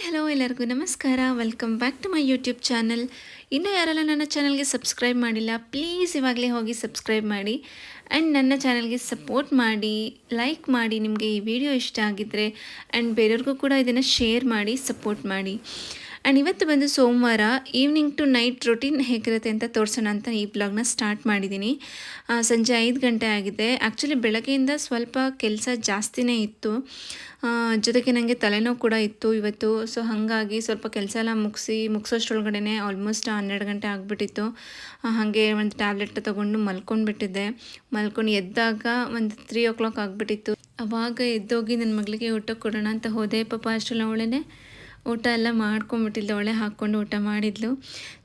Hello ಎಲ್ಲರಿಗೂ ನಮಸ್ಕಾರ. Welcome back to my YouTube channel. ಇನ್ನೂ ಯಾರೆಲ್ಲ ನನ್ನ ಚಾನಲ್ಗೆ ಸಬ್ಸ್ಕ್ರೈಬ್ ಮಾಡಿಲ್ಲ, ಪ್ಲೀಸ್ ಇವಾಗಲೇ ಹೋಗಿ ಸಬ್ಸ್ಕ್ರೈಬ್ ಮಾಡಿ ಆ್ಯಂಡ್ ನನ್ನ ಚಾನಲ್ಗೆ ಸಪೋರ್ಟ್ ಮಾಡಿ, ಲೈಕ್ ಮಾಡಿ ನಿಮಗೆ ಈ ವಿಡಿಯೋ ಇಷ್ಟ ಆಗಿದ್ದರೆ, ಆ್ಯಂಡ್ ಬೇರೆಯವ್ರಿಗೂ ಕೂಡ ಇದನ್ನು ಶೇರ್ ಮಾಡಿ ಸಪೋರ್ಟ್ ಮಾಡಿ. ಆ್ಯಂಡ್ ಇವತ್ತು ಬಂದು ಸೋಮವಾರ ಈವ್ನಿಂಗ್ ಟು ನೈಟ್ ರೊಟೀನ್ ಹೇಗಿರುತ್ತೆ ಅಂತ ತೋರಿಸೋಣ ಅಂತ ಈ ಬ್ಲಾಗ್ನ ಸ್ಟಾರ್ಟ್ ಮಾಡಿದ್ದೀನಿ. ಸಂಜೆ 5 ಗಂಟೆ ಆಗಿದೆ. ಆ್ಯಕ್ಚುಲಿ ಬೆಳಗ್ಗೆಯಿಂದ ಸ್ವಲ್ಪ ಕೆಲಸ ಜಾಸ್ತಿನೇ ಇತ್ತು, ಜೊತೆಗೆ ನನಗೆ ತಲೆನೋವು ಕೂಡ ಇತ್ತು ಇವತ್ತು. ಸೊ ಹಾಗಾಗಿ ಸ್ವಲ್ಪ ಕೆಲಸ ಎಲ್ಲ ಮುಗಿಸೋಷ್ಟ್ರೊಳಗಡೆ ಆಲ್ಮೋಸ್ಟ್ 12 ಗಂಟೆ ಆಗಿಬಿಟ್ಟಿತ್ತು. ಹಾಗೆ ಒಂದು ಟ್ಯಾಬ್ಲೆಟ್ ತೊಗೊಂಡು ಮಲ್ಕೊಂಡ್ಬಿಟ್ಟಿದ್ದೆ. ಮಲ್ಕೊಂಡು ಎದ್ದಾಗ ಒಂದು 3 o'clock ಆಗಿಬಿಟ್ಟಿತ್ತು. ಆವಾಗ ಎದ್ದೋಗಿ ನನ್ನ ಮಗಳಿಗೆ ಊಟ ಕೊಡೋಣ ಅಂತ ಹೋದೆ. ಪಾಪ ಅಷ್ಟರಲ್ಲಿ ಅವಳೇ ಊಟ ಎಲ್ಲ ಮಾಡ್ಕೊಂಬಿಟ್ಟಿದ್ಲು, ಅವಳೇ ಹಾಕ್ಕೊಂಡು ಊಟ ಮಾಡಿದ್ಲು.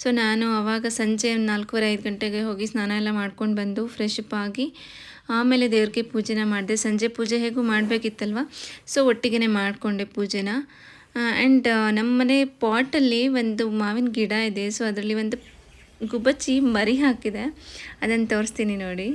ಸೊ ನಾನು ಆವಾಗ ಸಂಜೆ 4:30-5 ಗಂಟೆಗೆ ಹೋಗಿ ಸ್ನಾನ ಎಲ್ಲ ಮಾಡ್ಕೊಂಡು ಬಂದು ಫ್ರೆಶ್ ಅಪ್ ಆಗಿ ಆಮೇಲೆ ದೇವ್ರಿಗೆ ಪೂಜೆನ ಮಾಡಿದೆ. ಸಂಜೆ ಪೂಜೆ ಹೇಗೂ ಮಾಡಬೇಕಿತ್ತಲ್ವ, ಸೊ ಒಟ್ಟಿಗೆ ಮಾಡಿಕೊಂಡೆ ಪೂಜೆನ. ಆ್ಯಂಡ್ ನಮ್ಮನೆ ಪಾಟಲ್ಲಿ ಒಂದು ಮಾವಿನ ಗಿಡ ಇದೆ. ಸೊ ಅದರಲ್ಲಿ ಒಂದು ಗುಬ್ಬಚ್ಚಿ ಮರಿ ಹಾಕಿದೆ, ಅದನ್ನು ತೋರಿಸ್ತೀನಿ ನೋಡಿ.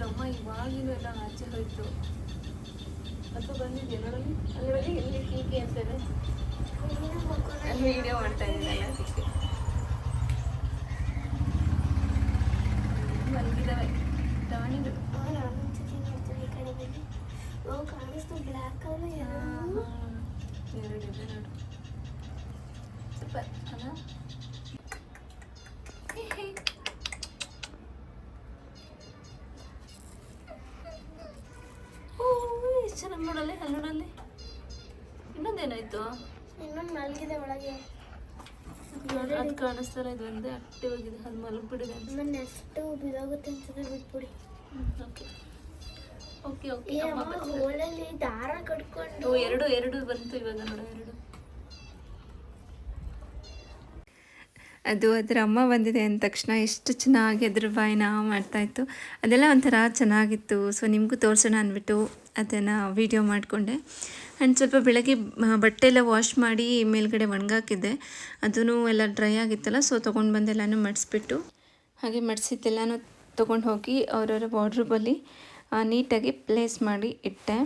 ಅಮ್ಮ ಇವಾಗಿನೂ ಎಲ್ಲ ಆಚೆ ಹೋಯ್ತು. ಅಥವಾ ಬಂದಿದೆಯಾ ನೋಡಲಿ, ಅಲ್ಲಿ ಎಲ್ಲಿ ಟೀಕೆ ಅಂತಾರೆ, ವಿಡಿಯೋ ಮಾಡ್ತಾ ಇದ್ದೀನಲ್ಲ ಅದಕ್ಕೆ ಮಲಗಿದಾವೆ ಟಾಣಿಗಳು. ಎರಡಿದೆ ನೋಡು, ಸೂಪರ್ ಅಲ್ಲ. ಎಷ್ಟು ಚೆನ್ನಾಗಿ ನೋಡಲ್ಲಿ, ಅಲ್ಲಿ ನೋಡಲ್ಲಿ. ಇನ್ನೊಂದೇನಾಯ್ತು, ಇನ್ನೊಂದು ಮಲಗಿದೆ ಒಳಗೆ, ಅದು ಕಾಣಿಸ್ತಾರ. ಇದು ಒಂದೇ ಆಕ್ಟಿವ್ ಆಗಿದೆ, ಅದು ಮಲಗಿಬಿಡಿದೆ. ನೆಕ್ಸ್ಟ್ ಬಿದೋಗುತ್ತೆ ಅನ್ಸುತ್ತೆ, ಬಿಟ್ಬಿಡಿ. Okay okay okay. ಹೋಲಲ್ಲಿ ದಾರ ಕಟ್ಕೊಂಡು ಎರಡು ಬಂತು ಇವಾಗ ನೋಡು, ಎರಡು. ಅದು ಅದರ ಅಮ್ಮ ಬಂದಿದೆ ಅಂದ ತಕ್ಷಣ ಎಷ್ಟು ಚೆನ್ನಾಗಿ ಅದ್ರ ಬಾಯಿನ ಮಾಡ್ತಾಯಿತ್ತು. ಅದೆಲ್ಲ ಒಂಥರ ಚೆನ್ನಾಗಿತ್ತು. ಸೊ ನಿಮಗೂ ತೋರಿಸೋಣ ಅಂದ್ಬಿಟ್ಟು ಅದನ್ನು ವೀಡಿಯೋ ಮಾಡಿಕೊಂಡೆ. ಆ್ಯಂಡ್ ಸ್ವಲ್ಪ ಬೆಳಗ್ಗೆ ಬಟ್ಟೆ ಎಲ್ಲ ವಾಶ್ ಮಾಡಿ ಮೇಲ್ಗಡೆ ಒಣಗಾಕಿದ್ದೆ, ಅದೂ ಎಲ್ಲ ಡ್ರೈ ಆಗಿತ್ತಲ್ಲ. ಸೊ ತೊಗೊಂಡು ಬಂದು ಎಲ್ಲನೂ ಮಡಿಸ್ಬಿಟ್ಟು, ಹಾಗೆ ಮಡಿಸಿದ್ದೆಲ್ಲನೂ ತೊಗೊಂಡು ಹೋಗಿ ಅವರವರ ವಾರ್ಡ್ರೋಬಲ್ಲಿ ನೀಟಾಗಿ ಪ್ಲೇಸ್ ಮಾಡಿ ಇಟ್ಟೆ.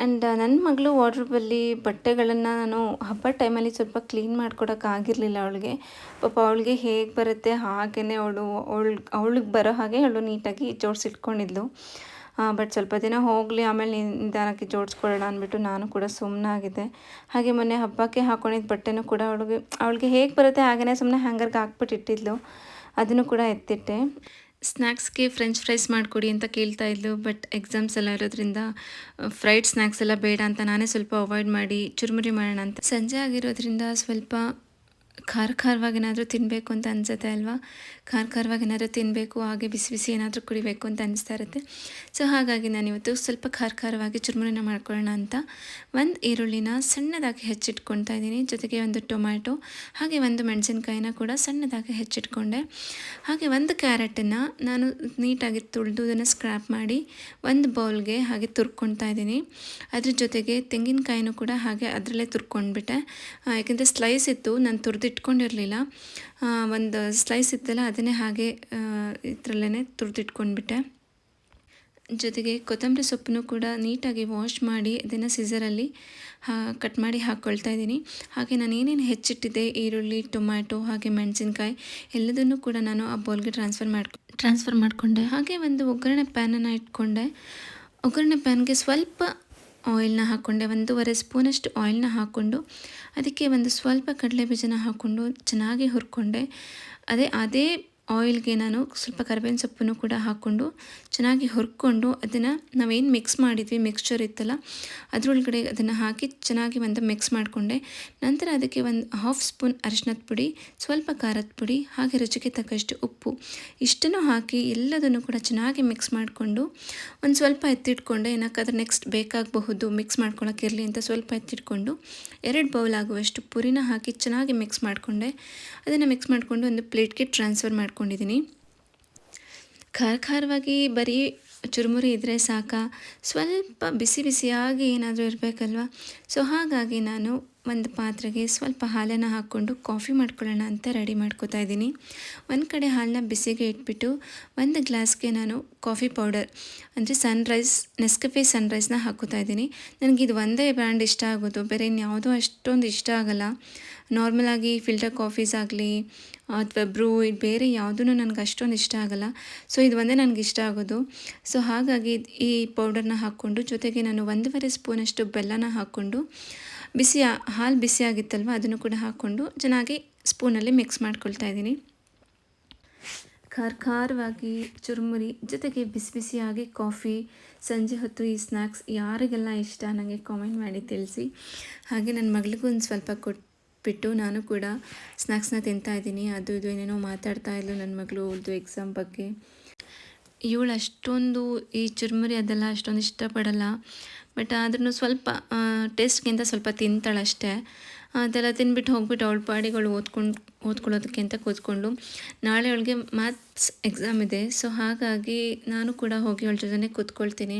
ಆ್ಯಂಡ್ ನನ್ನ ಮಗಳು ವಾರ್ಡ್ರೋಬಲ್ಲಿ ಬಟ್ಟೆಗಳನ್ನು ನಾನು ಹಬ್ಬ ಟೈಮಲ್ಲಿ ಸ್ವಲ್ಪ ಕ್ಲೀನ್ ಮಾಡ್ಕೊಡೋಕ್ಕಾಗಿರಲಿಲ್ಲ ಅವಳಿಗೆ. ಪಾಪ ಅವಳಿಗೆ ಹೇಗೆ ಬರುತ್ತೆ ಹಾಗೆಯೇ ಅವಳಿಗೆ ಬರೋ ಹಾಗೆ ಅವಳು ನೀಟಾಗಿ ಜೋಡಿಸಿಟ್ಕೊಂಡಿದ್ಲು. ಬಟ್ ಸ್ವಲ್ಪ ದಿನ ಹೋಗಲಿ, ಆಮೇಲೆ ನಿಧಾನಕ್ಕೆ ಜೋಡಿಸ್ಕೊಳ್ಳೋಣ ಅಂದ್ಬಿಟ್ಟು ನಾನು ಕೂಡ ಸುಮ್ಮನಾಗಿದ್ದೆ. ಹಾಗೆ ಮೊನ್ನೆ ಹಬ್ಬಕ್ಕೆ ಹಾಕ್ಕೊಂಡಿದ್ದ ಬಟ್ಟೆನೂ ಕೂಡ ಅವಳಿಗೆ ಹೇಗೆ ಬರುತ್ತೆ ಹಾಗೆಯೇ ಸುಮ್ಮನೆ ಹ್ಯಾಂಗರ್ಗೆ ಹಾಕ್ಬಿಟ್ಟು ಇಟ್ಟಿದ್ಲು, ಅದನ್ನು ಕೂಡ ಎತ್ತಿಟ್ಟೆ. ಸ್ನ್ಯಾಕ್ಸ್ಗೆ ಫ್ರೆಂಚ್ ಫ್ರೈಸ್ ಮಾಡಿಕೊಡಿ ಅಂತ ಕೇಳ್ತಾ ಇದ್ಲು. ಬಟ್ ಎಕ್ಸಾಮ್ಸ್ ಎಲ್ಲ ಇರೋದ್ರಿಂದ ಫ್ರೈಡ್ ಸ್ನ್ಯಾಕ್ಸ್ ಎಲ್ಲ ಬೇಡ ಅಂತ ನಾನೇ ಸ್ವಲ್ಪ ಅವಾಯ್ಡ್ ಮಾಡಿ ಚುರುಮುರಿ ಮಾಡೋಣ ಅಂತ. ಸಂಜೆ ಆಗಿರೋದ್ರಿಂದ ಸ್ವಲ್ಪ ಖಾರವಾಗಿ ಏನಾದರೂ ತಿನ್ನಬೇಕು ಅಂತ ಅನಿಸುತ್ತೆ ಅಲ್ವಾ. ಖಾರವಾಗಿ ಏನಾದರೂ ತಿನ್ನಬೇಕು, ಹಾಗೆ ಬಿಸಿ ಬಿಸಿ ಏನಾದರೂ ಕುಡಿಬೇಕು ಅಂತ ಅನಿಸ್ತಾ ಇರುತ್ತೆ. ಸೊ ಹಾಗಾಗಿ ನಾನಿವತ್ತು ಸ್ವಲ್ಪ ಖಾರವಾಗಿ ಚುರುಮುರಿನ ಮಾಡ್ಕೊಳ್ಳೋಣ ಅಂತ ಒಂದು ಈರುಳ್ಳಿನ ಸಣ್ಣದಾಗಿ ಹೆಚ್ಚಿಟ್ಕೊಳ್ತಾ ಇದ್ದೀನಿ. ಜೊತೆಗೆ ಒಂದು ಟೊಮ್ಯಾಟೊ, ಹಾಗೆ ಒಂದು ಮೆಣಸಿನ್ಕಾಯಿನ ಕೂಡ ಸಣ್ಣದಾಗಿ ಹೆಚ್ಚಿಟ್ಕೊಂಡೆ. ಹಾಗೆ ಒಂದು ಕ್ಯಾರೆಟನ್ನು ನಾನು ನೀಟಾಗಿ ತುಳಿದು ಅದನ್ನು ಸ್ಕ್ರ್ಯಾಪ್ ಮಾಡಿ ಒಂದು ಬೌಲ್ಗೆ ಹಾಗೆ ತುರ್ಕೊಳ್ತಾ ಇದ್ದೀನಿ. ಅದ್ರ ಜೊತೆಗೆ ತೆಂಗಿನಕಾಯಿನೂ ಕೂಡ ಹಾಗೆ ಅದರಲ್ಲೇ ತುರ್ಕೊಂಡ್ಬಿಟ್ಟೆ. ಯಾಕೆಂದರೆ ಸ್ಲೈಸ್ ಇತ್ತು, ನಾನು ತುರಿದಿಟ್ಕೊಂಡಿರಲಿಲ್ಲ. ಒಂದು ಸ್ಲೈಸ್ ಇತ್ತಲ್ಲ ಅದನ್ನೇ ಹಾಗೆ ಇದರಲ್ಲೇ ತುರಿದಿಟ್ಕೊಂಡ್ಬಿಟ್ಟೆ. ಜೊತೆಗೆ ಕೊತ್ತಂಬರಿ ಸೊಪ್ಪನ್ನು ಕೂಡ ನೀಟಾಗಿ ವಾಶ್ ಮಾಡಿ ಅದನ್ನು ಸಿಸರಲ್ಲಿ ಕಟ್ ಮಾಡಿ ಹಾಕ್ಕೊಳ್ತಾ ಇದ್ದೀನಿ. ಹಾಗೆ ನಾನು ಏನೇನು ಹೆಚ್ಚಿಟ್ಟಿದ್ದೆ, ಈರುಳ್ಳಿ, ಟೊಮ್ಯಾಟೊ ಹಾಗೆ ಮೆಣಸಿನ್ಕಾಯಿ ಎಲ್ಲದನ್ನು ಕೂಡ ನಾನು ಆ ಬೌಲ್ಗೆ ಟ್ರಾನ್ಸ್ಫರ್ ಮಾಡಿಕೊಂಡೆ. ಹಾಗೆ ಒಂದು ಒಗ್ಗರಣೆ ಪ್ಯಾನನ್ನು ಇಟ್ಕೊಂಡೆ. ಒಗ್ಗರಣೆ ಪ್ಯಾನ್ಗೆ ಸ್ವಲ್ಪ ಆಯಿಲ್ನ ಹಾಕ್ಕೊಂಡೆ, 1.5 ಸ್ಪೂನಷ್ಟು ಆಯಿಲ್ನ ಹಾಕ್ಕೊಂಡು ಅದಕ್ಕೆ ಒಂದು ಸ್ವಲ್ಪ ಕಡಲೆ ಬೀಜನ ಹಾಕ್ಕೊಂಡು ಚೆನ್ನಾಗಿ ಹುರ್ಕೊಂಡೆ. ಅದೇ ಆಯಿಲ್ಗೆ ನಾನು ಸ್ವಲ್ಪ ಕರಿಬೇವಿನ ಸೊಪ್ಪನ್ನು ಕೂಡ ಹಾಕ್ಕೊಂಡು ಚೆನ್ನಾಗಿ ಹುರ್ಕೊಂಡು ಅದನ್ನು ನಾವೇನು ಮಿಕ್ಸ್ ಮಾಡಿದ್ವಿ ಮಿಕ್ಸ್ಚರ್ ಇತ್ತಲ್ಲ ಅದರೊಳಗಡೆ ಅದನ್ನು ಹಾಕಿ ಚೆನ್ನಾಗಿ ಒಂದು ಮಿಕ್ಸ್ ಮಾಡಿಕೊಂಡೆ. ನಂತರ ಅದಕ್ಕೆ ಒಂದು 1/2 ಸ್ಪೂನ್ ಅರಿಶಿನದ ಪುಡಿ, ಸ್ವಲ್ಪ ಖಾರದ ಪುಡಿ, ಹಾಗೆ ರುಚಿಗೆ ತಕ್ಕಷ್ಟು ಉಪ್ಪು ಇಷ್ಟನ್ನು ಹಾಕಿ ಎಲ್ಲದನ್ನು ಕೂಡ ಚೆನ್ನಾಗಿ ಮಿಕ್ಸ್ ಮಾಡಿಕೊಂಡು ಒಂದು ಸ್ವಲ್ಪ ಎತ್ತಿಟ್ಕೊಂಡೆ. ಏನಕ್ಕಾದ್ರೆ ನೆಕ್ಸ್ಟ್ ಬೇಕಾಗಬಹುದು ಮಿಕ್ಸ್ ಮಾಡ್ಕೊಳ್ಳೋಕ್ಕಿರಲಿ ಅಂತ ಸ್ವಲ್ಪ ಎತ್ತಿಟ್ಕೊಂಡು 2 ಬೌಲ್ ಆಗುವಷ್ಟು ಪುರಿನ ಹಾಕಿ ಚೆನ್ನಾಗಿ ಮಿಕ್ಸ್ ಮಾಡಿಕೊಂಡೆ. ಅದನ್ನು ಮಿಕ್ಸ್ ಮಾಡಿಕೊಂಡು ಒಂದು ಪ್ಲೇಟ್ಗೆ ಟ್ರಾನ್ಸ್ಫರ್ ಮಾಡ್ಕೊಂಡಿದ್ದೀನಿ. ಖಾರವಾಗಿ ಬರೀ ಚುರುಮುರಿ ಇದ್ದರೆ ಸಾಕಾ, ಸ್ವಲ್ಪ ಬಿಸಿ ಬಿಸಿಯಾಗಿ ಏನಾದರೂ ಇರಬೇಕಲ್ವ. ಸೊ ಹಾಗಾಗಿ ನಾನು ಒಂದು ಪಾತ್ರೆಗೆ ಸ್ವಲ್ಪ ಹಾಲನ್ನು ಹಾಕ್ಕೊಂಡು ಕಾಫಿ ಮಾಡ್ಕೊಳ್ಳೋಣ ಅಂತ ರೆಡಿ ಮಾಡ್ಕೋತಾ ಇದ್ದೀನಿ. ಒಂದು ಕಡೆ ಹಾಲನ್ನ ಬಿಸಿಗೆ ಇಟ್ಬಿಟ್ಟು ಒಂದು ಗ್ಲಾಸ್ಗೆ ನಾನು ಕಾಫಿ ಪೌಡರ್ ಅಂದರೆ ಸನ್ರೈಸ್ ನೆಸ್ಕೆಫೆ ಸನ್ರೈಸ್ನ ಹಾಕೋತಾ ಇದ್ದೀನಿ. ನನಗಿದು ಒಂದೇ ಬ್ರ್ಯಾಂಡ್ ಇಷ್ಟ ಆಗೋದು, ಬೇರೆ ಇನ್ಯಾವುದೂ ಅಷ್ಟೊಂದು ಇಷ್ಟ ಆಗೋಲ್ಲ. ನಾರ್ಮಲಾಗಿ ಫಿಲ್ಟರ್ ಕಾಫೀಸ್ ಆಗಲಿ ಅಥವಾ ಬ್ರೂ ಬೇರೆ ಯಾವುದೂ ನನಗೆ ಅಷ್ಟೊಂದು ಇಷ್ಟ ಆಗೋಲ್ಲ. ಸೊ ಇದು ಒಂದೇ ನನಗೆ ಇಷ್ಟ ಆಗೋದು. ಸೊ ಹಾಗಾಗಿ ಈ ಪೌಡರ್ನ ಹಾಕ್ಕೊಂಡು ಜೊತೆಗೆ ನಾನು 1.5 ಸ್ಪೂನಷ್ಟು ಬೆಲ್ಲನ ಹಾಕ್ಕೊಂಡು ಹಾಲು ಬಿಸಿಯಾಗಿತ್ತಲ್ವ ಅದನ್ನು ಕೂಡ ಹಾಕ್ಕೊಂಡು ಚೆನ್ನಾಗಿ ಸ್ಪೂನಲ್ಲಿ ಮಿಕ್ಸ್ ಮಾಡ್ಕೊಳ್ತಾ ಇದ್ದೀನಿ. ಖಾರವಾಗಿ ಚುರುಮುರಿ ಜೊತೆಗೆ ಬಿಸಿ ಬಿಸಿಯಾಗಿ ಕಾಫಿ, ಸಂಜೆ ಹೊತ್ತು ಈ ಸ್ನ್ಯಾಕ್ಸ್ ಯಾರಿಗೆಲ್ಲ ಇಷ್ಟ ನನಗೆ ಕಾಮೆಂಟ್ ಮಾಡಿ ತಿಳಿಸಿ. ಹಾಗೆ ನನ್ನ ಮಗಳಿಗೂ ಒಂದು ಸ್ವಲ್ಪ ಕೊಟ್ಬಿಟ್ಟು ನಾನು ಕೂಡ ಸ್ನ್ಯಾಕ್ಸ್ನ ತಿಂತಾಯಿದ್ದೀನಿ. ಅದು ಇದು ಏನೇನೋ ಮಾತಾಡ್ತಾ ಇದ್ಲು ನನ್ನ ಮಗಳು ಅವ್ಳದ್ದು ಎಕ್ಸಾಮ್ ಬಗ್ಗೆ. ಇವಳು ಅಷ್ಟೊಂದು ಈ ಚುರುಮುರಿ ಅದೆಲ್ಲ ಅಷ್ಟೊಂದು ಇಷ್ಟಪಡಲ್ಲ, ಬಟ್ ಆದ್ರೂ ಸ್ವಲ್ಪ ಟೇಸ್ಟ್ಗಿಂತ ಸ್ವಲ್ಪ ತಿಂತಾಳಷ್ಟೇ. ಅದೆಲ್ಲ ತಿಂದ್ಬಿಟ್ಟು ಹೋಗ್ಬಿಟ್ಟು ಅವಳ ಪಾಡಿಗಳು ಓದ್ಕೊಳ್ಳೋದಕ್ಕೆ ಅಂತ ಕೂತ್ಕೊಂಡು, ನಾಳೆ ಅವಳಿಗೆ ಮ್ಯಾಥ್ಸ್ ಎಕ್ಸಾಮ್ ಇದೆ. ಸೊ ಹಾಗಾಗಿ ನಾನು ಕೂಡ ಹೋಗಿ ಅವಳ ಜೊತೆ ಕೂತ್ಕೊಳ್ತೀನಿ.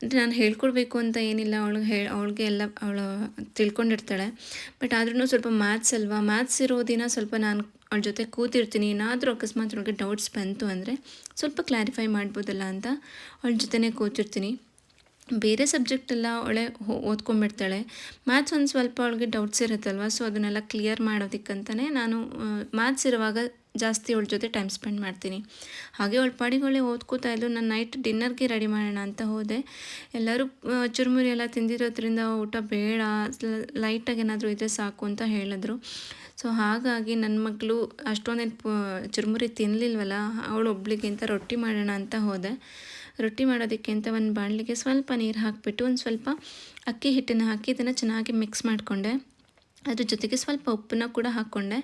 ಅಂದರೆ ನಾನು ಹೇಳ್ಕೊಡ್ಬೇಕು ಅಂತ ಏನಿಲ್ಲ, ಅವಳಿಗೆ ಎಲ್ಲ ಅವಳು ತಿಳ್ಕೊಂಡಿರ್ತಾಳೆ. ಬಟ್ ಆದ್ರೂ ಸ್ವಲ್ಪ ಮ್ಯಾಥ್ಸ್ ಅಲ್ವಾ, ಮ್ಯಾಥ್ಸ್ ಇರೋ ದಿನ ಸ್ವಲ್ಪ ನಾನು ಅವಳ ಜೊತೆ ಕೂತಿರ್ತೀನಿ. ಏನಾದರೂ ಅಕಸ್ಮಾತ್ ಅವಳಿಗೆ ಡೌಟ್ಸ್ ಬಂತು ಅಂದರೆ ಸ್ವಲ್ಪ ಕ್ಲಾರಿಫೈ ಮಾಡ್ಬೋದಲ್ಲ ಅಂತ ಅವಳ ಜೊತೆನೇ ಕೂತಿರ್ತೀನಿ. ಬೇರೆ ಸಬ್ಜೆಕ್ಟೆಲ್ಲ ಅವಳೆ ಓದ್ಕೊಂಡ್ಬಿಡ್ತಾಳೆ. ಮ್ಯಾಥ್ಸ್ ಒಂದು ಸ್ವಲ್ಪ ಅವಳಿಗೆ ಡೌಟ್ಸ್ ಇರುತ್ತಲ್ವ, ಸೊ ಅದನ್ನೆಲ್ಲ ಕ್ಲಿಯರ್ ಮಾಡೋದಕ್ಕಂತಲೇ ನಾನು ಮ್ಯಾಥ್ಸ್ ಇರುವಾಗ ಜಾಸ್ತಿ ಅವಳ ಜೊತೆ ಟೈಮ್ ಸ್ಪೆಂಡ್ ಮಾಡ್ತೀನಿ. ಹಾಗೆ ಅವಳ ಪಾಡಿಗಳೇ ಓದ್ಕೋತಾ ಇದ್ಲು. ನಾನು ನೈಟ್ ಡಿನ್ನರ್ಗೆ ರೆಡಿ ಮಾಡೋಣ ಅಂತ ಹೋದೆ. ಎಲ್ಲರೂ ಚುರುಮುರಿ ಎಲ್ಲ ತಿಂದಿರೋದ್ರಿಂದ ಊಟ ಬೇಡ, ಲೈಟಾಗಿ ಏನಾದರೂ ಇದ್ದರೆ ಸಾಕು ಅಂತ ಹೇಳಿದ್ರು. ಸೊ ಹಾಗಾಗಿ ನನ್ನ ಮಗಳು ಅಷ್ಟೊಂದೇನು ಚುರುಮುರಿ ತಿನ್ನಲಿಲ್ವಲ್ಲ, ಅವಳು ಒಬ್ಳಿಗಿಂತ ರೊಟ್ಟಿ ಮಾಡೋಣ ಅಂತ ಹೋದೆ. ರೊಟ್ಟಿ ಮಾಡೋದಕ್ಕೆ ಅಂತ ಒಂದು ಬಾಣಲಿಗೆ ಸ್ವಲ್ಪ ನೀರು ಹಾಕಿಬಿಟ್ಟು ಒಂದು ಸ್ವಲ್ಪ ಅಕ್ಕಿ ಹಿಟ್ಟನ್ನು ಹಾಕಿ ಇದನ್ನು ಚೆನ್ನಾಗಿ ಮಿಕ್ಸ್ ಮಾಡಿಕೊಂಡೆ. ಅದ್ರ ಜೊತೆಗೆ ಸ್ವಲ್ಪ ಉಪ್ಪನ್ನು ಕೂಡ ಹಾಕ್ಕೊಂಡೆ.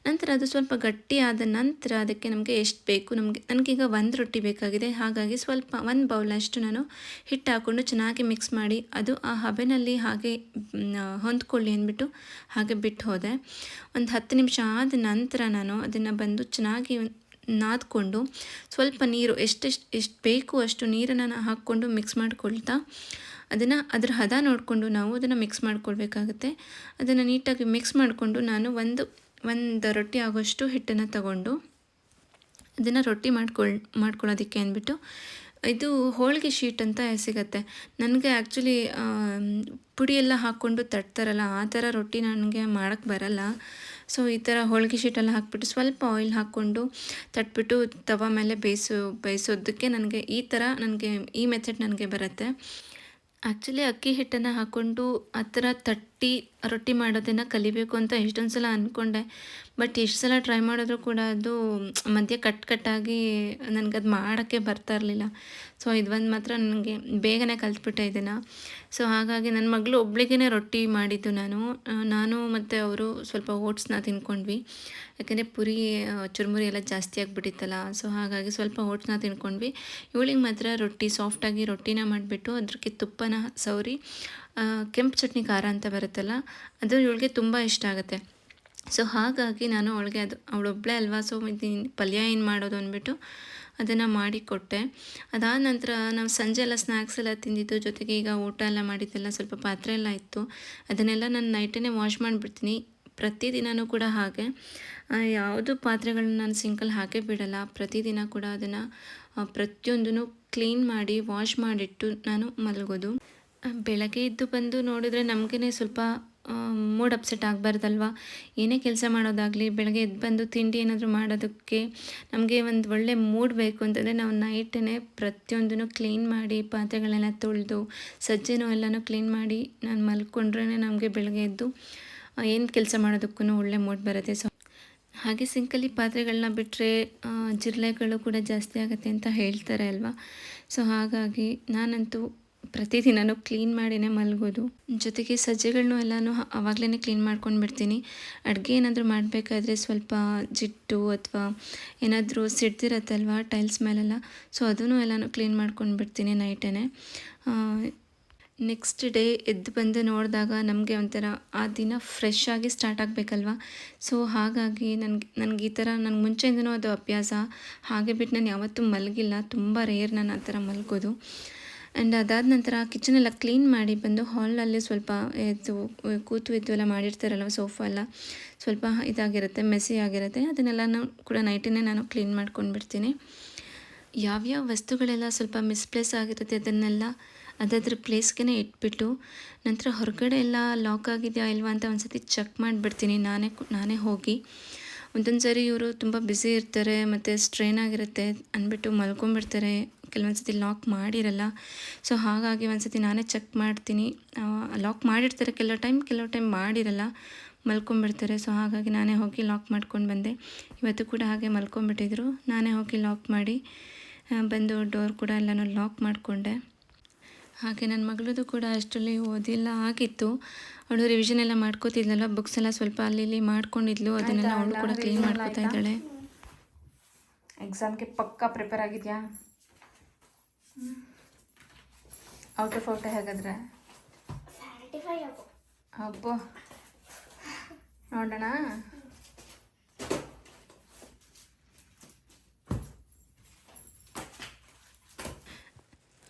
ನಂತರ ಅದು ಸ್ವಲ್ಪ ಗಟ್ಟಿ ಆದ ನಂತರ ಅದಕ್ಕೆ ನಮಗೆ ಎಷ್ಟು ಬೇಕು, ನನಗೀಗ 1 ರೊಟ್ಟಿ ಬೇಕಾಗಿದೆ. ಹಾಗಾಗಿ ಸ್ವಲ್ಪ 1 ಬೌಲಷ್ಟು ನಾನು ಹಿಟ್ಟು ಹಾಕ್ಕೊಂಡು ಚೆನ್ನಾಗಿ ಮಿಕ್ಸ್ ಮಾಡಿ ಅದು ಆ ಹಬೆನಲ್ಲಿ ಹಾಗೆ ಹೊಂದ್ಕೊಳ್ಳಿ ಅಂದ್ಬಿಟ್ಟು ಹಾಗೆ ಬಿಟ್ಟು ಹೋದೆ. ಒಂದು 10 ನಿಮಿಷ ಆದ ನಂತರ ನಾನು ಅದನ್ನು ಬಂದು ಚೆನ್ನಾಗಿ ನಾದ್ಕೊಂಡು ಸ್ವಲ್ಪ ನೀರು ಎಷ್ಟು ಬೇಕು ಅಷ್ಟು ನೀರನ್ನು ಹಾಕ್ಕೊಂಡು ಮಿಕ್ಸ್ ಮಾಡ್ಕೊಳ್ತಾ ಅದರ ಹದ ನೋಡಿಕೊಂಡು ನಾವು ಅದನ್ನು ಮಿಕ್ಸ್ ಮಾಡ್ಕೊಳ್ಬೇಕಾಗುತ್ತೆ. ಅದನ್ನು ನೀಟಾಗಿ ಮಿಕ್ಸ್ ಮಾಡಿಕೊಂಡು ನಾನು ಒಂದು ರೊಟ್ಟಿ ಆಗೋಷ್ಟು ಹಿಟ್ಟನ್ನು ತಗೊಂಡು ಅದನ್ನು ರೊಟ್ಟಿ ಮಾಡ್ಕೊಳ್ಳೋದಕ್ಕೆ ಅಂದ್ಬಿಟ್ಟು, ಇದು ಹೋಳಿಗೆ ಶೀಟ್ ಅಂತ ಸಿಗುತ್ತೆ. ನನಗೆ ಆ್ಯಕ್ಚುಲಿ ಪುಡಿ ಎಲ್ಲ ಹಾಕ್ಕೊಂಡು ತಟ್ತಾರಲ್ಲ ಆ ಥರ ರೊಟ್ಟಿ ನನಗೆ ಮಾಡೋಕ್ಕೆ ಬರಲ್ಲ. ಸೊ ಈ ಥರ ಹೋಳಿಗೆ ಶೀಟೆಲ್ಲ ಹಾಕ್ಬಿಟ್ಟು ಸ್ವಲ್ಪ ಆಯಿಲ್ ಹಾಕ್ಕೊಂಡು ತಟ್ಬಿಟ್ಟು ತವ ಮೇಲೆ ಬೇಯಿಸೋದಕ್ಕೆ ನನಗೆ ಈ ಮೆಥಡ್ ನನಗೆ ಬರುತ್ತೆ. ಆ್ಯಕ್ಚುಲಿ ಅಕ್ಕಿ ಹಿಟ್ಟನ್ನು ಹಾಕ್ಕೊಂಡು ಆ ಥರ ತಟ್ಟಿ ರೊಟ್ಟಿ ಮಾಡೋದನ್ನು ಕಲಿಬೇಕು ಅಂತ ಎಷ್ಟೊಂದು ಸಲ ಅಂದ್ಕೊಂಡೆ. ಬಟ್ ಎಷ್ಟು ಸಲ ಟ್ರೈ ಮಾಡಿದ್ರೂ ಕೂಡ ಅದು ಮಧ್ಯೆ ಕಟ್ಟಾಗಿ ನನಗದು ಮಾಡೋಕ್ಕೆ ಬರ್ತಾ ಇರಲಿಲ್ಲ. ಸೊ ಇದು ಒಂದು ಮಾತ್ರ ನನಗೆ ಬೇಗನೆ ಕಲಿತ್ಬಿಟ್ಟೆ ಇದನ್ನು. ಸೊ ಹಾಗಾಗಿ ನನ್ನ ಮಗಳು ಒಬ್ಳಿಗೇ ರೊಟ್ಟಿ ಮಾಡಿದ್ದು ನಾನು ಮತ್ತು ಅವರು ಸ್ವಲ್ಪ ಓಟ್ಸ್ನ ತಿನ್ಕೊಂಡ್ವಿ. ಯಾಕೆಂದರೆ ಪುರಿ ಚುರುಮುರಿ ಎಲ್ಲ ಜಾಸ್ತಿ ಆಗಿಬಿಟ್ಟಿತ್ತಲ್ಲ. ಸೊ ಹಾಗಾಗಿ ಸ್ವಲ್ಪ ಓಟ್ಸ್ನ ತಿನ್ಕೊಂಡ್ವಿ. ಇವಳಿಗೆ ಮಾತ್ರ ಸಾಫ್ಟಾಗಿ ರೊಟ್ಟಿನ ಮಾಡಿಬಿಟ್ಟು ಅದಕ್ಕೆ ತುಪ್ಪನ ಸವರಿ ಕೆಂಪು ಚಟ್ನಿ ಖಾರ ಅಂತ ಬರುತ್ತಲ್ಲ, ಅದು ಇವಳಿಗೆ ತುಂಬ ಇಷ್ಟ ಆಗುತ್ತೆ. ಸೊ ಹಾಗಾಗಿ ನಾನು ಅವಳಿಗೆ ಅವಳೊಬ್ಬಳೇ ಅಲ್ವಾ, ಸೊ ಪಲ್ಯ ಏನು ಮಾಡೋದು ಅಂದ್ಬಿಟ್ಟು ಅದನ್ನು ಮಾಡಿಕೊಟ್ಟೆ. ಅದಾದ ನಂತರ ನಾವು ಸಂಜೆ ಎಲ್ಲ ಸ್ನ್ಯಾಕ್ಸ್ ಎಲ್ಲ ತಿಂದಿದ್ದು, ಜೊತೆಗೆ ಈಗ ಊಟ ಎಲ್ಲ ಮಾಡಿದ್ದೆಲ್ಲ ಸ್ವಲ್ಪ ಪಾತ್ರೆ ಎಲ್ಲ ಇತ್ತು. ಅದನ್ನೆಲ್ಲ ನಾನು ನೈಟೇ ವಾಶ್ ಮಾಡಿಬಿಡ್ತೀನಿ ಪ್ರತಿದಿನವೂ ಕೂಡ. ಹಾಗೆ ಯಾವುದು ಪಾತ್ರೆಗಳನ್ನ ನಾನು ಸಿಂಕಲ್ಲಿ ಹಾಕೇ ಬಿಡಲ್ಲ. ಪ್ರತಿದಿನ ಕೂಡ ಅದನ್ನು ಪ್ರತಿಯೊಂದೂ ಕ್ಲೀನ್ ಮಾಡಿ ವಾಶ್ ಮಾಡಿಟ್ಟು ನಾನು ಮಲಗೋದು. ಬೆಳಗ್ಗೆ ಎದ್ದು ಬಂದು ನೋಡಿದ್ರೆ ನಮಗೇ ಸ್ವಲ್ಪ ಮೂಡ್ ಅಪ್ಸೆಟ್ ಆಗಬಾರ್ದಲ್ವ. ಏನೇ ಕೆಲಸ ಮಾಡೋದಾಗಲಿ ಬೆಳಗ್ಗೆ ಎದ್ದು ಬಂದು ತಿಂಡಿ ಏನಾದರೂ ಮಾಡೋದಕ್ಕೆ ನಮಗೆ ಒಂದು ಒಳ್ಳೆ ಮೂಡ್ ಬೇಕು ಅಂತಂದರೆ ನಾವು ನೈಟೇ ಪ್ರತಿಯೊಂದೂ ಕ್ಲೀನ್ ಮಾಡಿ ಪಾತ್ರೆಗಳನ್ನೆಲ್ಲ ತೊಳೆದು ಸಜ್ಜೆನೂ ಎಲ್ಲನೂ ಕ್ಲೀನ್ ಮಾಡಿ ನಾನು ಮಲ್ಕೊಂಡ್ರೇ ನಮಗೆ ಬೆಳಗ್ಗೆ ಎದ್ದು ಏನು ಕೆಲಸ ಮಾಡೋದಕ್ಕೂ ಒಳ್ಳೆ ಮೂಡ್ ಬರುತ್ತೆ. ಸೊ ಹಾಗೆ ಸಿಂಕಲ್ಲಿ ಪಾತ್ರೆಗಳನ್ನ ಬಿಟ್ಟರೆ ಜಿರಳೆಗಳು ಕೂಡ ಜಾಸ್ತಿ ಆಗುತ್ತೆ ಅಂತ ಹೇಳ್ತಾರೆ ಅಲ್ವಾ. ಸೊ ಹಾಗಾಗಿ ನಾನಂತೂ ಪ್ರತಿದಿನವೂ ಕ್ಲೀನ್ ಮಾಡಿನೇ ಮಲಗೋದು. ಜೊತೆಗೆ ಸಜ್ಜೆಗಳನ್ನೂ ಎಲ್ಲನೂ ಆವಾಗಲೇ ಕ್ಲೀನ್ ಮಾಡ್ಕೊಂಡು ಬಿಡ್ತೀನಿ. ಅಡುಗೆ ಏನಾದರೂ ಮಾಡಬೇಕಾದ್ರೆ ಸ್ವಲ್ಪ ಜಿಡ್ಡು ಅಥವಾ ಏನಾದರೂ ಸಿಡ್ದಿರತ್ತಲ್ವ ಟೈಲ್ಸ್ ಮೇಲೆಲ್ಲ, ಸೊ ಅದನ್ನು ಎಲ್ಲನೂ ಕ್ಲೀನ್ ಮಾಡ್ಕೊಂಡು ಬಿಡ್ತೀನಿ ನೈಟೇ. ನೆಕ್ಸ್ಟ್ ಡೇ ಎದ್ದು ಬಂದು ನೋಡಿದಾಗ ನಮಗೆ ಒಂಥರ ಆ ದಿನ ಫ್ರೆಶ್ ಆಗಿ ಸ್ಟಾರ್ಟ್ ಆಗಬೇಕಲ್ವ. ಸೊ ಹಾಗಾಗಿ ನನಗೆ ಈ ಥರ ನನಗೆ ಮುಂಚೆಯಿಂದನೂ ಅದು ಅಭ್ಯಾಸ. ಹಾಗೆ ಬಿಟ್ಟು ನಾನು ಯಾವತ್ತೂ ಮಲಗಿಲ್ಲ, ತುಂಬ ರೇರ್ ನಾನು ಆ ಥರ ಮಲಗೋದು. ಆ್ಯಂಡ್ ಅದಾದ ನಂತರ ಕಿಚನೆಲ್ಲ ಕ್ಲೀನ್ ಮಾಡಿ ಬಂದು ಹಾಲಲ್ಲಿ ಸ್ವಲ್ಪ ಕೂತು ಎಲ್ಲ ಮಾಡಿರ್ತಾರಲ್ವ ಸೋಫಾ ಎಲ್ಲ ಸ್ವಲ್ಪ ಇದಾಗಿರುತ್ತೆ, ಮೆಸ್ಸಿ ಆಗಿರುತ್ತೆ. ಅದನ್ನೆಲ್ಲನೂ ಕೂಡ ನೈಟೇ ನಾನು ಕ್ಲೀನ್ ಮಾಡ್ಕೊಂಡು ಬಿಡ್ತೀನಿ. ಯಾವ್ಯಾವ ವಸ್ತುಗಳೆಲ್ಲ ಸ್ವಲ್ಪ ಮಿಸ್ಪ್ಲೇಸ್ ಆಗಿರುತ್ತೆ ಅದನ್ನೆಲ್ಲ ಅದಾದ್ರ ಪ್ಲೇಸ್ಗೆ ಇಟ್ಬಿಟ್ಟು ನಂತರ ಹೊರಗಡೆ ಎಲ್ಲ ಲಾಕ್ ಆಗಿದೆಯಾ ಇಲ್ವಾ ಅಂತ ಒಂದು ಸತಿ ಚೆಕ್ ಮಾಡಿಬಿಡ್ತೀನಿ ನಾನೇ ಹೋಗಿ. ಒಂದೊಂದು ಸರಿ ಇವರು ತುಂಬ ಬ್ಯುಸಿ ಇರ್ತಾರೆ ಮತ್ತು ಸ್ಟ್ರೈನ್ ಆಗಿರುತ್ತೆ ಅಂದ್ಬಿಟ್ಟು ಮಲ್ಕೊಂಡ್ಬಿಡ್ತಾರೆ, ಕೆಲವೊಂದು ಸತಿ ಲಾಕ್ ಮಾಡಿರಲ್ಲ. ಸೊ ಹಾಗಾಗಿ ಒಂದು ಸತಿ ನಾನೇ ಚೆಕ್ ಮಾಡ್ತೀನಿ. ಲಾಕ್ ಮಾಡಿರ್ತಾರೆ ಕೆಲವು ಟೈಮ್ ಮಾಡಿರಲ್ಲ, ಮಲ್ಕೊಂಡ್ಬಿಡ್ತಾರೆ. ಸೊ ಹಾಗಾಗಿ ನಾನೇ ಹೋಗಿ ಲಾಕ್ ಮಾಡ್ಕೊಂಡು ಬಂದೆ. ಇವತ್ತು ಕೂಡ ಹಾಗೆ ಮಲ್ಕೊಂಡ್ಬಿಟ್ಟಿದ್ರು, ನಾನೇ ಹೋಗಿ ಲಾಕ್ ಮಾಡಿ ಬಂದು ಡೋರ್ ಕೂಡ ಎಲ್ಲನೂ ಲಾಕ್ ಮಾಡಿಕೊಂಡೆ. ಹಾಗೆ ನನ್ನ ಮಗಳದು ಕೂಡ ಅಷ್ಟರಲ್ಲಿ ಓದಿಲ್ಲ ಆಗಿತ್ತು. ಅವಳು ರಿವಿಷನ್ ಎಲ್ಲ ಮಾಡ್ಕೋತಿದ್ಲಲ್ಲ, ಬುಕ್ಸ್ ಎಲ್ಲ ಸ್ವಲ್ಪ ಅಲ್ಲಿ ಮಾಡ್ಕೊಂಡಿದ್ಲು, ಅದನ್ನೆಲ್ಲ ಅವಳು ಕೂಡ ಕ್ಲೀನ್ ಮಾಡ್ಕೋತಾ ಇದ್ದಾಳೆ. ಎಕ್ಸಾಮ್ಗೆ ಪಕ್ಕಾ ಪ್ರಿಪೇರ್ ಆಗಿದೆಯಾ? ಔಟ್ ಆಫ್ ಹೇಗಾದ್ರೆ ಅಬ್ಬೋ ನೋಡೋಣ.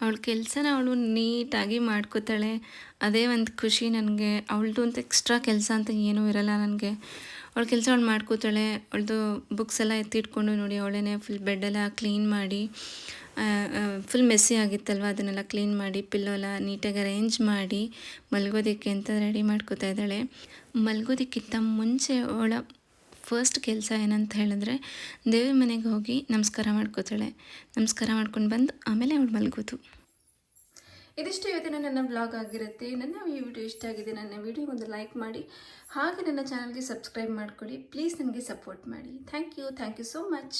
ಅವಳ ಕೆಲಸನ ಅವಳು ನೀಟಾಗಿ ಮಾಡ್ಕೋತಾಳೆ, ಅದೇ ಒಂದು ಖುಷಿ ನನಗೆ. ಅವಳದು ಅಂತ ಎಕ್ಸ್ಟ್ರಾ ಕೆಲಸ ಅಂತ ಏನೂ ಇರಲ್ಲ ನನಗೆ. ಅವಳ ಕೆಲಸ ಅವಳು ಮಾಡ್ಕೋತಾಳೆ. ಅವಳದು ಬುಕ್ಸ್ ಎಲ್ಲ ಎತ್ತಿಟ್ಕೊಂಡು ನೋಡಿ ಅವಳೇ ಫುಲ್ ಬೆಡ್ಡೆಲ್ಲ ಕ್ಲೀನ್ ಮಾಡಿ, ಫುಲ್ ಮೆಸ್ಸಿ ಆಗಿತ್ತಲ್ವ ಅದನ್ನೆಲ್ಲ ಕ್ಲೀನ್ ಮಾಡಿ ಪಿಲ್ಲೋ ಎಲ್ಲ ನೀಟಾಗಿ ಅರೇಂಜ್ ಮಾಡಿ ಮಲಗೋದಕ್ಕೆ ಅಂತ ರೆಡಿ ಮಾಡ್ಕೋತಾ ಇದ್ದಾಳೆ. ಮಲಗೋದಕ್ಕಿಂತ ಮುಂಚೆ ಅವಳ ಫಸ್ಟ್ ಕೆಲಸ ಏನಂತ ಹೇಳಿದ್ರೆ ದೇವ್ರ ಮನೆಗೆ ಹೋಗಿ ನಮಸ್ಕಾರ ಮಾಡ್ಕೋತಾಳೆ. ನಮಸ್ಕಾರ ಮಾಡ್ಕೊಂಡು ಬಂದು ಆಮೇಲೆ ಅವಳು ಮಲಗೋದು. ಇದಿಷ್ಟು ಇವತ್ತಿನ ನನ್ನ ವ್ಲಾಗ್ ಆಗಿರುತ್ತೆ. ನನ್ನ ಈ ವಿಡಿಯೋ ಇಷ್ಟ ಆಗಿದೆ, ನನ್ನ ವಿಡಿಯೋಗೆ ಒಂದು ಲೈಕ್ ಮಾಡಿ, ಹಾಗೆ ನನ್ನ ಚಾನಲ್ಗೆ ಸಬ್ಸ್ಕ್ರೈಬ್ ಮಾಡಿಕೊಡಿ. ಪ್ಲೀಸ್ ನನಗೆ ಸಪೋರ್ಟ್ ಮಾಡಿ. Thank you so much.